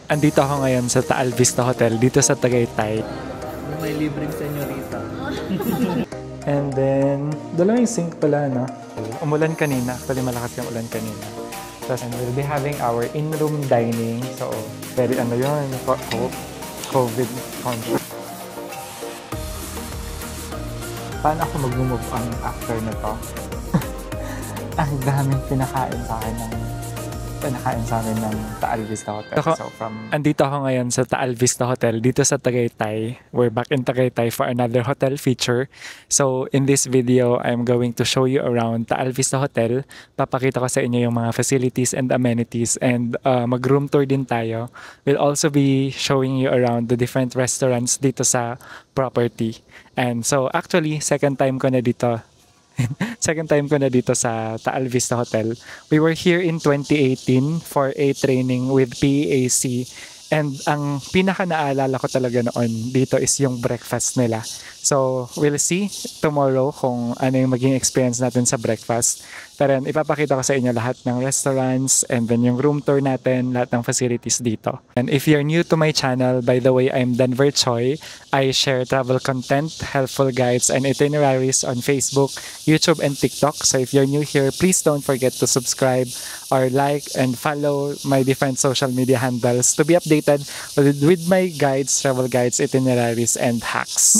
Andito ako ngayon sa Taal Vista Hotel dito sa Tagaytay. May libreng senyorita. And then, dalawang sink pala, no? Umulan kanina. Actually, malakas yung ulan kanina. Tapos, we'll be having our in-room dining. So, very ano yun, COVID conscious. Paano ako mag-move on after na to? Ang daming pinakain sa akin ng Taal Vista Hotel. So andito ako ngayon sa Taal Vista Hotel dito sa Tagaytay. We're back in Tagaytay for another hotel feature. So in this video, I'm going to show you around Taal Vista Hotel. Papakita ko sa inyo yung mga facilities and amenities and mag-room tour din tayo. We'll also be showing you around the different restaurants dito sa property. And so actually, second time ko na dito sa Taal Vista Hotel. We were here in 2018 for a training with PEAC. And ang pinaka naalala ko talaga noon dito is yung breakfast nila. So, we'll see tomorrow kung ano yung maging experience natin sa breakfast. Pero ipapakita ko sa inyo lahat ng restaurants and then yung room tour natin, lahat ng facilities dito. And if you're new to my channel, by the way, I'm Denver Choi. I share travel content, helpful guides, and itineraries on Facebook, YouTube, and TikTok. So if you're new here, please don't forget to subscribe or like and follow my different social media handles to be updated with my guides, travel guides, itineraries, and hacks.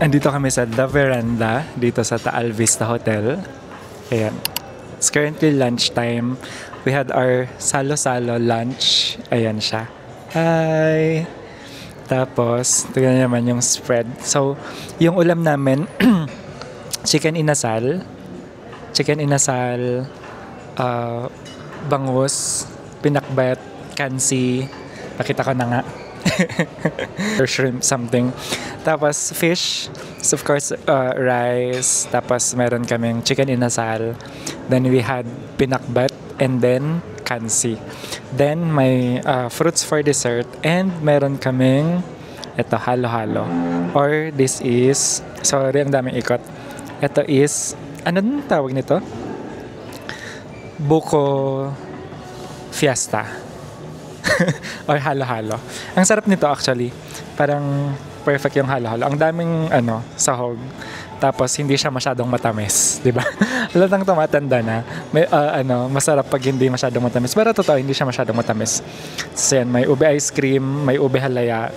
Andito kami sa The Veranda dito sa Taal Vista Hotel. Ayan. It's currently lunchtime. We had our salo-salo lunch. Ayan siya. Hi! Tapos, tignan naman yung spread. So, yung ulam namin, chicken inasal, bangus, pinakbet, kansi, nakita ko na nga. Or shrimp something. Tapos fish, so of course rice, tapos meron kaming chicken inasal. Then we had pinakbet and then kansi. Then may fruits for dessert and meron kaming ito halo-halo. Or this is, sorry ang daming ikot. Ito is, ano nung tawag nito? Buko fiesta. Or halo-halo. Ang sarap nito actually. Parang perfect yung halo-halo. Ang daming sahog. Tapos hindi siya masyadong matamis, 'di ba? Halatang tumatanda na. May masarap pag hindi masyadong matamis. Pero totoo hindi siya masyadong matamis. So yan, may ube ice cream, may ube halaya,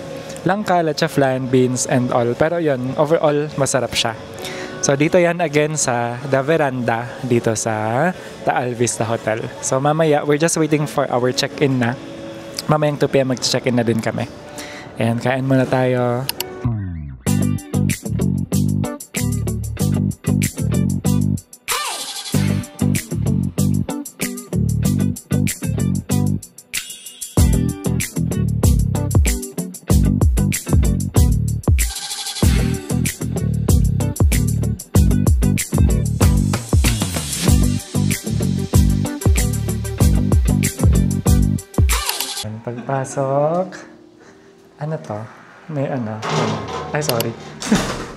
langka, leche flan, beans and all. Pero yun, overall masarap siya. So dito yan again sa The Veranda dito sa Taal Vista Hotel. So mamaya, we're just waiting for our check-in na. Mamayang 2 PM mag-check-in na din kami. And kain muna tayo. Pagpasok, ano to? may ay sorry.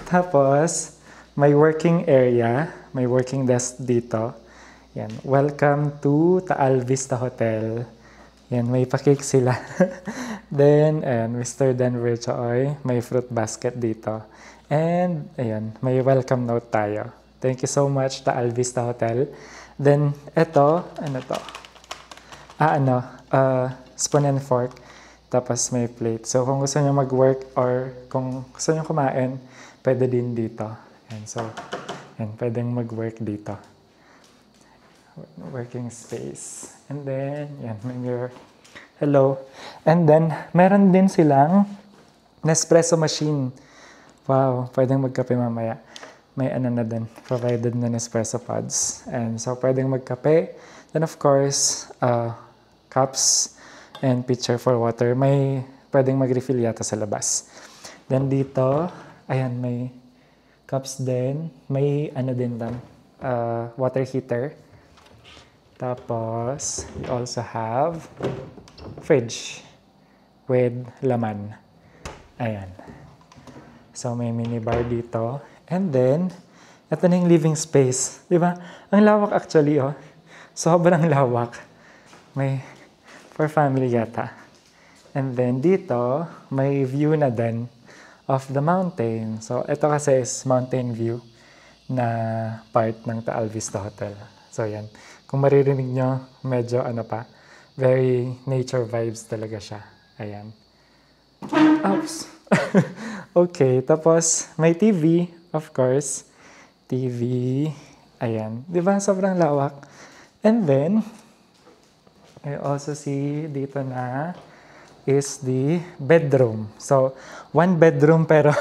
Tapos, may working area, may working desk dito. Yan, welcome to Taal Vista Hotel. Yan, may pa-cake sila. Then, ayan, Mr. Denver Choi, may fruit basket dito. And, ayan, may welcome note tayo. Thank you so much, Taal Vista Hotel. Then, eto, ano to? Spoon and fork. Tapos may plate. So, kung gusto nyo mag-work or kung gusto nyo kumain, pwede din dito. Yan. So, yan, pwedeng mag-work dito. Working space. And then, yan, may mirror. Hello. And then, meron din silang Nespresso machine. Wow, pwedeng magkape mamaya. May na din, provided na Nespresso pods. And so, pwedeng magkape. Then, of course, cups and pitcher for water. May pwedeng mag-refill yata sa labas. Then dito, ayan, may cups din. May din lang, water heater. Tapos, we also have fridge with laman. Ayan. So, may minibar dito. And then, ito na yung living space. Di ba? Ang lawak actually, oh. Sobrang lawak. May for family yata. And then dito, may view na din of the mountain. So, ito kasi is mountain view na part ng Taal Vista Hotel. So, yan. Kung maririnig nyo, medyo very nature vibes talaga siya. Ayan. Oops. Okay, tapos may TV, of course. TV. Ayan. Di ba? Sobrang lawak. And then, I also see dito na is the bedroom. So, one bedroom pero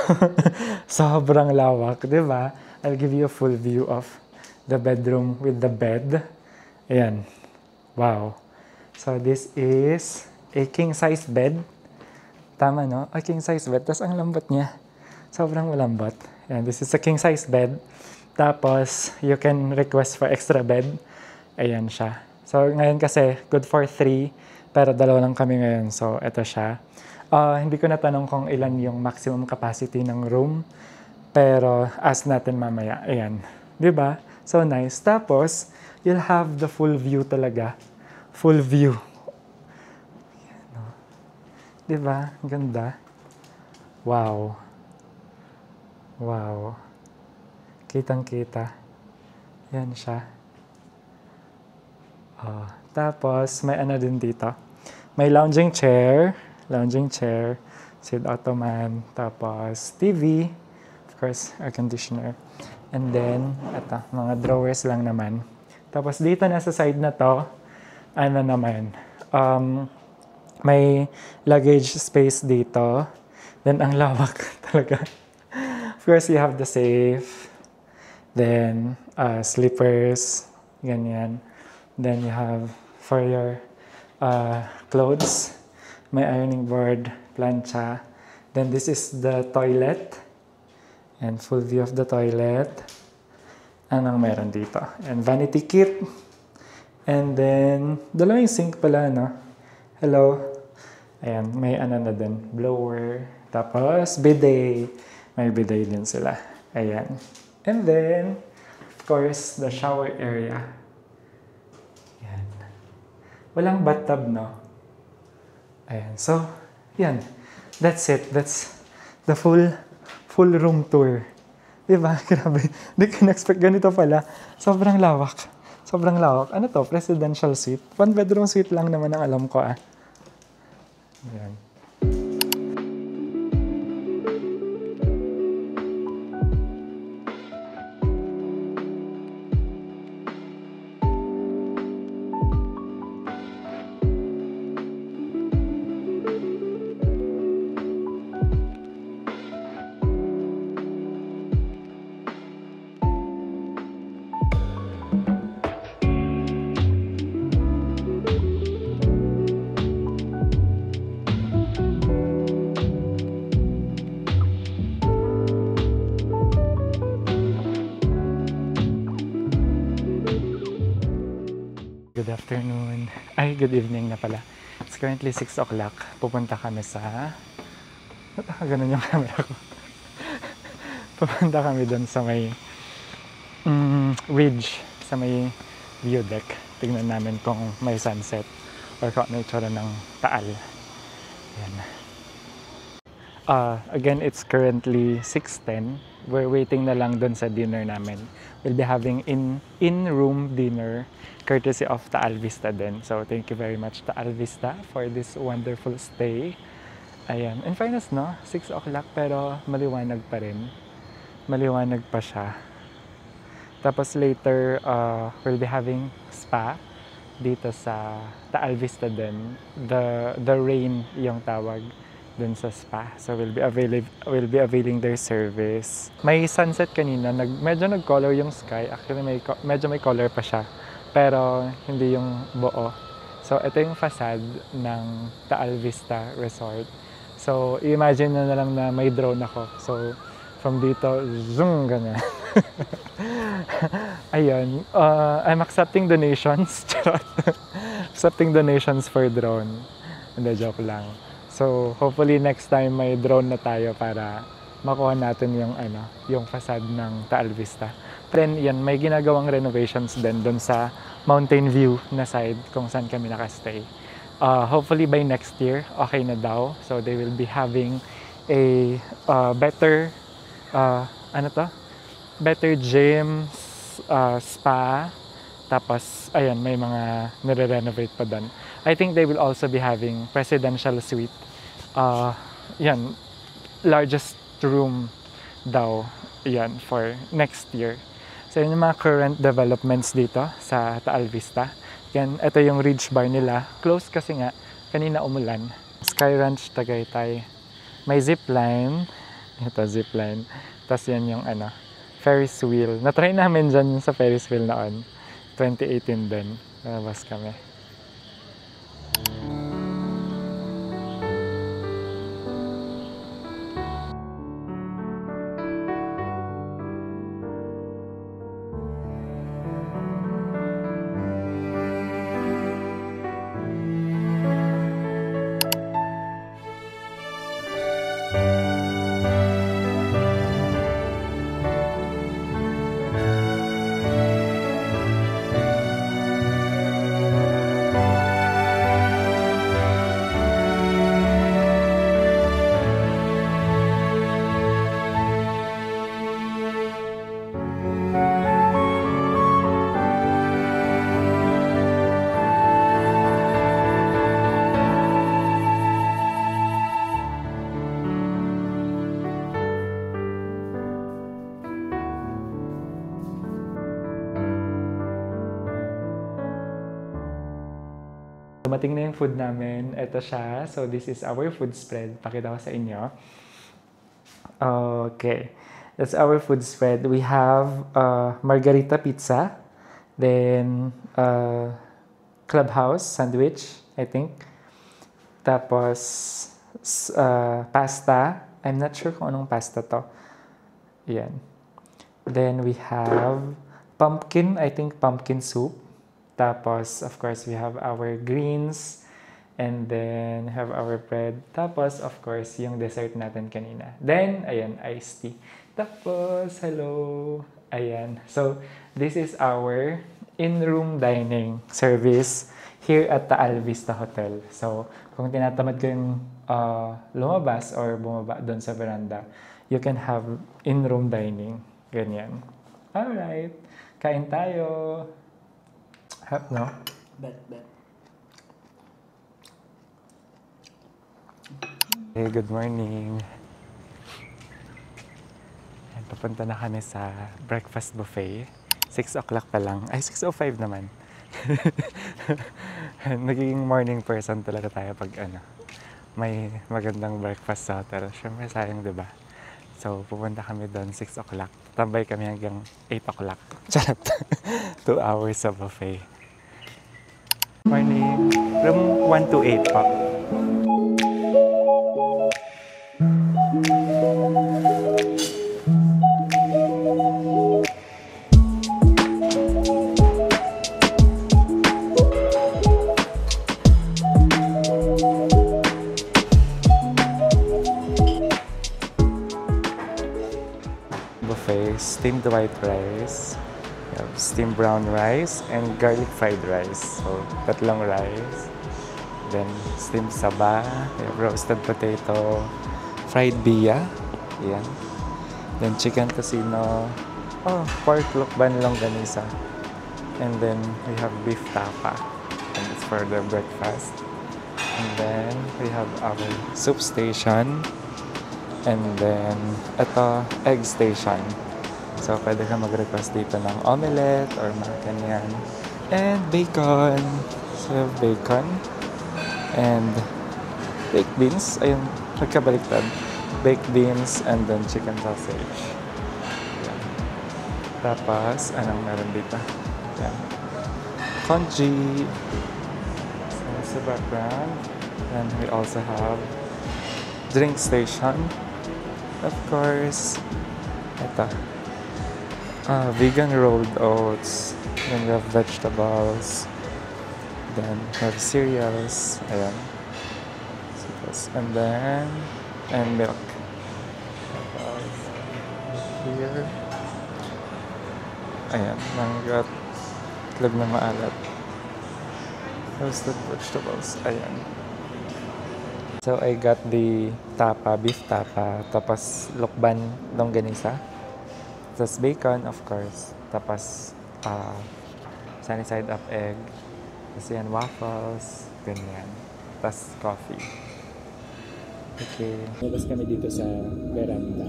sobrang lawak, di ba? I'll give you a full view of the bedroom with the bed. Ayan. Wow. So, this is a king-size bed. Tama, no? A king-size bed. Tapos, ang lambot niya. Sobrang malambot. Ayan. This is a king-size bed. Tapos, you can request for extra bed. Ayan siya. So, ngayon kasi, good for 3, pero 2 lang kami ngayon. So, eto siya. Hindi ko natanong kung ilan yung maximum capacity ng room, pero ask natin mamaya. Ayan. Diba? So, nice. Tapos, you'll have the full view talaga. Full view. Ayan, no? Diba? Ganda. Wow. Wow. Kitang-kita. Yan siya. Tapos, may din dito. May lounging chair, seat ottoman, tapos TV, of course, air conditioner. And then, mga drawers lang naman. Tapos dito na sa side na to, may luggage space dito. Then, ang lawak talaga. Of course, you have the safe. Then, slippers, ganyan. Then you have for your clothes, may ironing board, plancha. Then this is the toilet. And full view of the toilet. Anong meron dito? And vanity kit. And then, dalawang sink pala, no? Hello. Ayan, may na din. Blower. Tapos, bidet. May bidet din sila. Ayan. And then, of course, the shower area. Walang bathtub, no? Ayan. So, yan. That's it. That's the full room tour. Diba? Grabe. Hindi ko na-expect ganito pala. Sobrang lawak. Sobrang lawak. Ano to? Presidential suite. 1 bedroom suite lang naman ang alam ko, Ayan. Good afternoon. Good evening na pala. It's currently 6 o'clock. Pupunta kami sa Ganun yung camera ko. Pupunta kami doon sa may ridge, sa may view deck. Tignan namin kung may sunset or kung ano itsura ng Taal. Yan. Again, it's currently 6:10. We're waiting na lang doon sa dinner namin. We'll be having in-room dinner courtesy of Taal Vista din. So, thank you very much Taal Vista for this wonderful stay. Ayan. In fairness, no? 6 o'clock pero maliwanag pa rin. Maliwanag pa siya. Tapos later, we'll be having spa dito sa Taal Vista din. The Rain yung tawag dun sa spa. So we'll be availing their service. May sunset kanina, medyo nag-color yung sky. Actually medyo may color pa siya. Pero hindi yung buo. So ito yung facade ng Taal Vista Resort. So imagine na lang na may drone ako. So from dito, zoom ganyan. Ayun. I'm accepting donations. Accepting donations for drone. Hindi, joke lang. So, hopefully next time may drone na tayo para makuha natin yung facade ng Taal Vista. Then, yan, may ginagawang renovations din doon sa Mountain View na side kung saan kami nakastay. Hopefully by next year, okay na daw. So, they will be having a better better gym, spa, tapos, ayan, may mga nire-renovate pa doon. I think they will also be having presidential suite. Yan, largest room daw, yan, for next year. So, yun yung mga current developments dito sa Taal Vista. Yan, ito yung ridge bar nila. Close kasi nga, kanina umulan. Sky Ranch Tagaytay. May zipline. Ito, zipline. Tapos yan yung Ferris wheel. Na-try namin dyan sa Ferris wheel noon. 2018 din. Nalabas kami. Dumating na yung food namin. Ito siya. So, this is our food spread. Pakita ko sa inyo. Okay. That's our food spread. We have margarita pizza. Then, clubhouse sandwich, I think. Tapos, pasta. I'm not sure kung anong pasta to. Yan. Then, we have pumpkin, I think pumpkin soup. Tapos, of course, we have our greens. And then, have our bread. Tapos, of course, yung dessert natin kanina. Then, ayan, iced tea. Tapos, hello. Ayan. So, this is our in-room dining service here at Taal Vista Hotel. So, kung tinatamad ko yung lumabas or bumaba doon sa veranda, you can have in-room dining. Ganyan. Alright. Kain tayo. No? Bet. Hey, good morning. Papunta na kami sa breakfast buffet. 6 o'clock pa lang. Ay, 6:05 naman. Nagiging morning person talaga tayo pag may magandang breakfast sa hotel. Siyempre sayang, diba? So, pupunta kami doon 6 o'clock. Tambay kami hanggang 8 o'clock. Charot. 2 hours sa buffet. Morning. Room 128 po. buffet, steamed white rice, we have steamed brown rice, and garlic fried rice. So, tatlong rice. Then, steamed saba, we have roasted potato, fried bia, yan. Then, chicken tocino, pork lukban longganisa. And then, we have beef tapa, and it's for the breakfast. And then, we have our soup station. And then, ito, egg station. So, pwede ka mag-request dito ng omelette or mga ganyan. And bacon. So, we have bacon. And baked beans. Ayun, nagkabaliktad. Baked beans and then chicken sausage. Yan. Tapos, anong meron dito? Yan. Congee. So, sa background. And we also have drink station. Of course, ito. Vegan rolled oats. Then we have vegetables. Then we have cereals. Ayan. And then, and milk. Here. Ayan. Manggat. Itlog na maalat. Roasted vegetables. Ayan. So, I got the tapa, beef tapa, tapos lukban longganisa, tapos bacon, of course, tapos sunny side up egg, tapos yan, waffles, ganyan, tapos coffee. Okay. Labas kami dito sa veranda.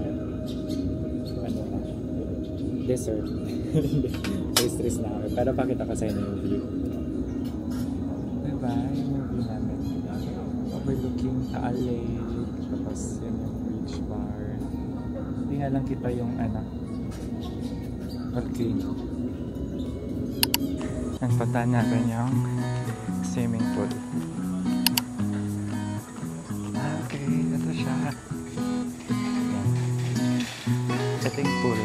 Ano na? Dessert. Stress na kami. Pero pakita ko sa inyo yung view. Diba? Yung view namin. Overlooking Taal Lake, tapos yun yung beach bar. Hindi nga lang kita yung volcano. And puntahan natin yung swimming pool. Okay, ito siya. Yan. Ito yung pool.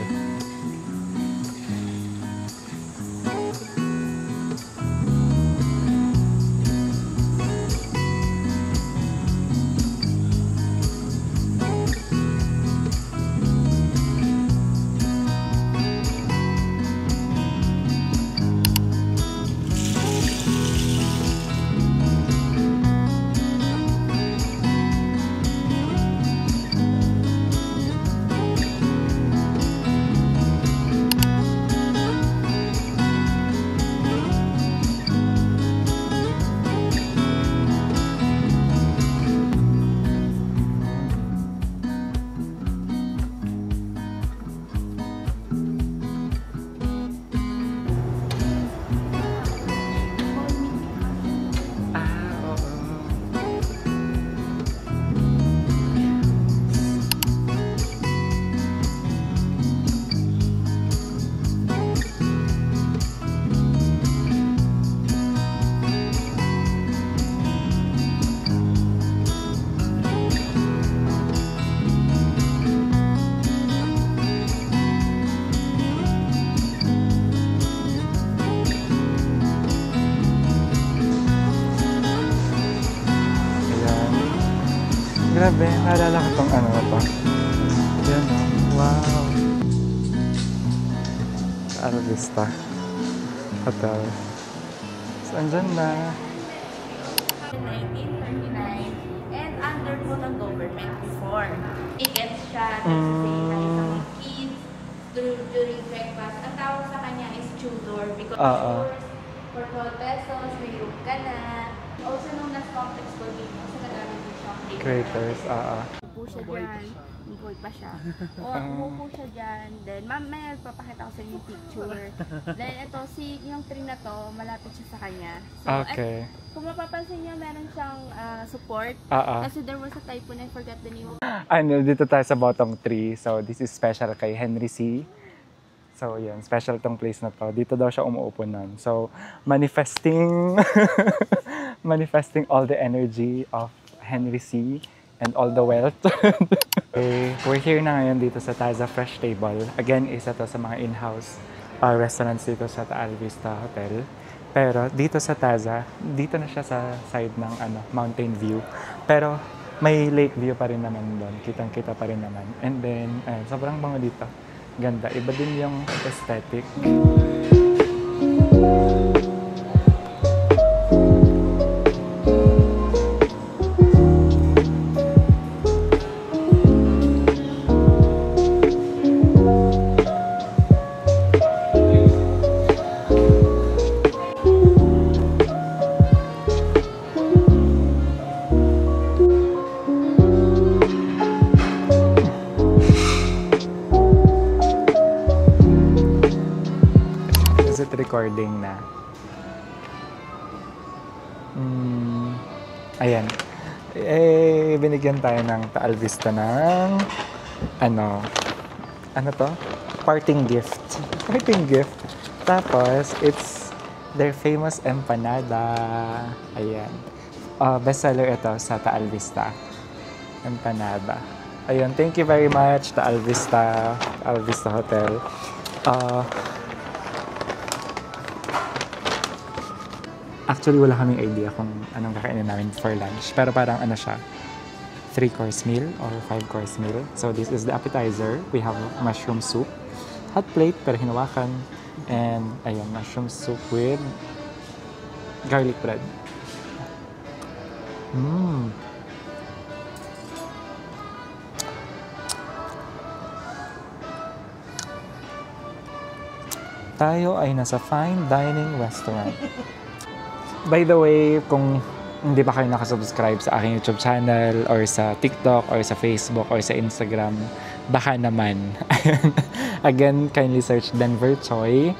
Grabe, naalala ko tong ano na to. Yan o. Wow. Alvista Hotel. So, andyan na. 1939 and under po ng government before. Tickets siya, nagsisay sa mga kids during breakfast. Ang tawag sa kanya is Tudor because for 12 pesos, may room ka na. Also known as complex convenience. Creators, Upo siya dyan, buhay pa siya. Upo siya dyan, then mamaya papakita ko sa inyo yung picture. Then ito, yung tree na to, malapit siya sa kanya. So, okay. Kung mapapansin niyo, meron siyang support. Kasi there was a typhoon, I forgot the name of it. Dito tayo sa bottom tree. So, this is special kay Henry C. So, yun. Special tong place na to. Dito daw siya umuupo nun. So, manifesting manifesting all the energy of Henry C. and all the wealth. Okay, we're here na ngayon dito sa Taza Fresh Table. Again, isa to sa mga in-house restaurants dito sa Taal Vista Hotel. Pero dito sa Taza, dito na siya sa side ng Mountain View. Pero may lake view pa rin naman doon. Kitang-kita pa rin naman. And then, sobrang bango dito. Ganda. Iba din yung aesthetic. Recording na. Ayan. Binigyan tayo ng Taal Vista ng ano to? Parting gift. Parting gift. Tapos, it's their famous empanada. Ayan. Bestseller ito sa Taal Vista. Empanada. Ayun. Thank you very much, Taal Vista Hotel. Actually, wala kaming idea kung anong kakainin namin for lunch. Pero parang ano siya, 3-course meal or 5-course meal. So this is the appetizer. We have mushroom soup. Hot plate, pero hinawakan. And ayun, mushroom soup with garlic bread. Tayo ay nasa fine dining restaurant. By the way, kung hindi pa kayo nakasubscribe sa aking YouTube channel or sa TikTok or sa Facebook or sa Instagram, baka naman. Again, kindly search Denver Choi.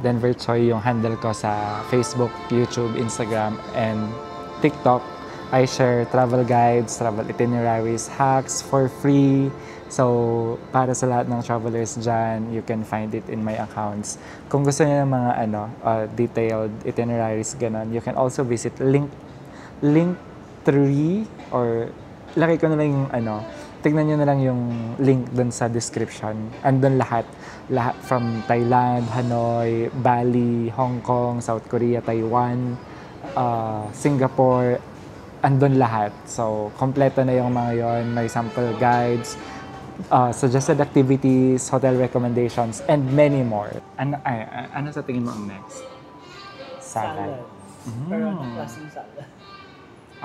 Denver Choi yung handle ko sa Facebook, YouTube, Instagram, and TikTok. I share travel guides, travel itineraries, hacks for free. So, para sa lahat ng travelers dyan, you can find it in my accounts. Kung gusto niyo ng mga detailed itineraries, ganun, you can also visit Linktree or lagay ko na lang yung tignan nyo na lang yung link dun sa description. Andun lahat from Thailand, Hanoi, Bali, Hong Kong, South Korea, Taiwan, Singapore, andun lahat. So, kompleto na yung mga yon. May sample guides, suggested activities, hotel recommendations, and many more. Ano sa tingin mo ang next? Salad. Pero anong klaseng salad?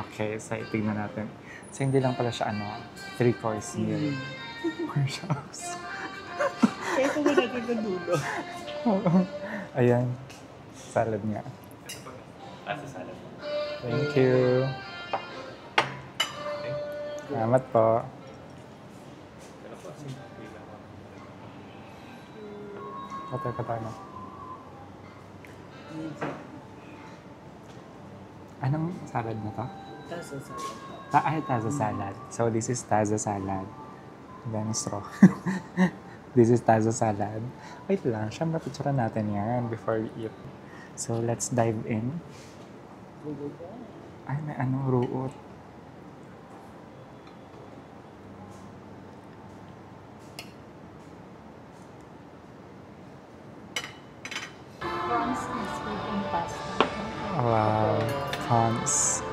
Okay, so tignan natin. So hindi lang pala siya 3-course meal. Workshops. Kaya ito mo natin ng dulo. Ayan. Salad nga. Asa salad. Thank you. Salamat po. Patay ka tayo. Anong salad na to? Taza salad. Taza salad. So this is Taza salad. Then straw. This is Taza salad. Wait lang, syempre picture natin yan before we eat. So let's dive in. Ay, may ruot. Prawns and squid in pasta. Wow, prawns.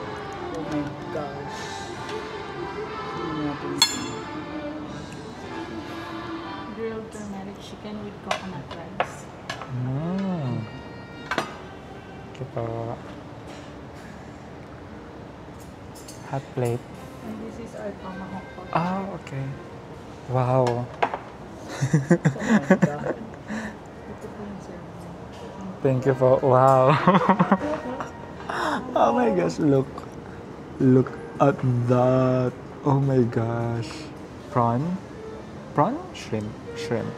Oh my gosh. Grilled turmeric chicken with coconut rice. Okay po. Hot plate. And this is our tomahawk pork. Okay. Wow. Oh my God. Ito po yung serving. Thank you po. Wow. Oh my gosh, look. Look at that. Oh my gosh. Prawn? Prawn? Shrimp. Shrimp.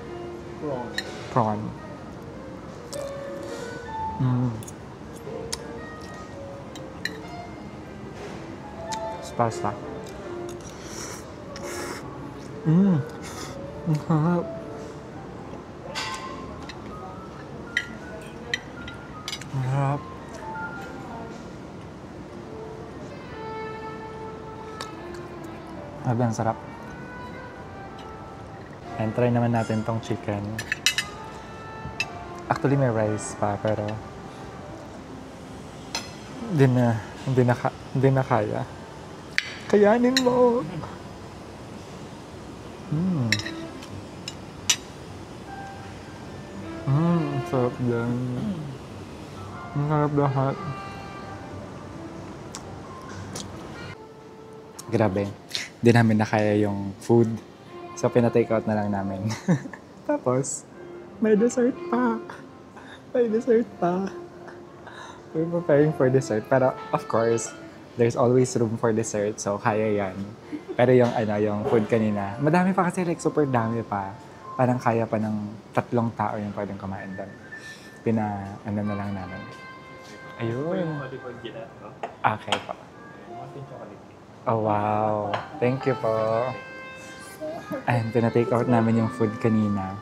Wrong. Prawn. Pasta. Ang harap. Ang harap. Grabe, ang sarap. And try naman natin tong chicken. Actually, may rice pa, pero hindi na kaya. Kayanin mo! Sarap lang. Ang sarap lahat. Grabe. Hindi namin nakaya yung food. So, pina-take out na lang namin. Tapos, may dessert pa. May dessert pa. We're preparing for dessert. Pero, of course, there's always room for dessert. So, kaya yan. Pero yung, yung food kanina, madami pa kasi, like, super dami pa. Parang kaya pa ng 3 tao yung pwedeng kumain doon. Na lang namin. Ayun. Yung olive gila, no? Okay po. Mountain chocolate. Oh, wow. Thank you po. Ayan, pina-take out namin yung food kanina.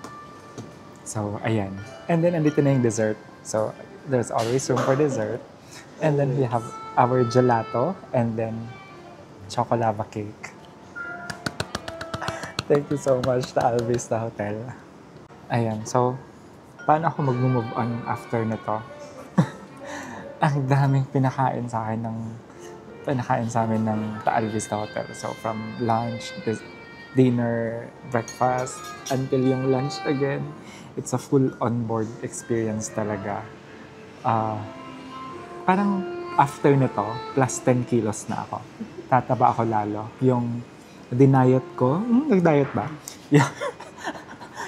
So, ayan. And then, andito na yung dessert. So, there's always room for dessert. And then, we have our gelato and then chocolava cake. Thank you so much to Alvista Hotel. Ayan, so, paano ako mag-move on after na to? Ang daming pinakain sa amin ng Taal Vista Hotel. So, from lunch, dinner, breakfast, until yung lunch again, it's a full on-board experience talaga. Parang after nito, plus 10 kilos na ako. Tataba ako lalo. Yung dinayet ko, nag-diet ba?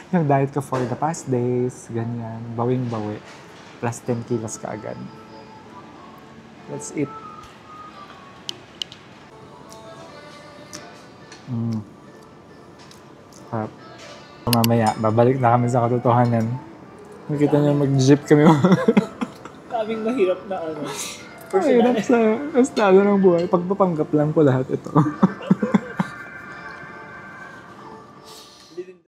Yung diet ko for the past days, ganyan, bawing-bawi. Plus 10 kilos ka agad. Let's eat. Harap. Mamaya, babalik na kami sa katotohanan. Nakita niyo mag-jeep kami. Kaming mahirap na ano. Mahirap sa estado ng buhay. Pagpapanggap lang po lahat ito.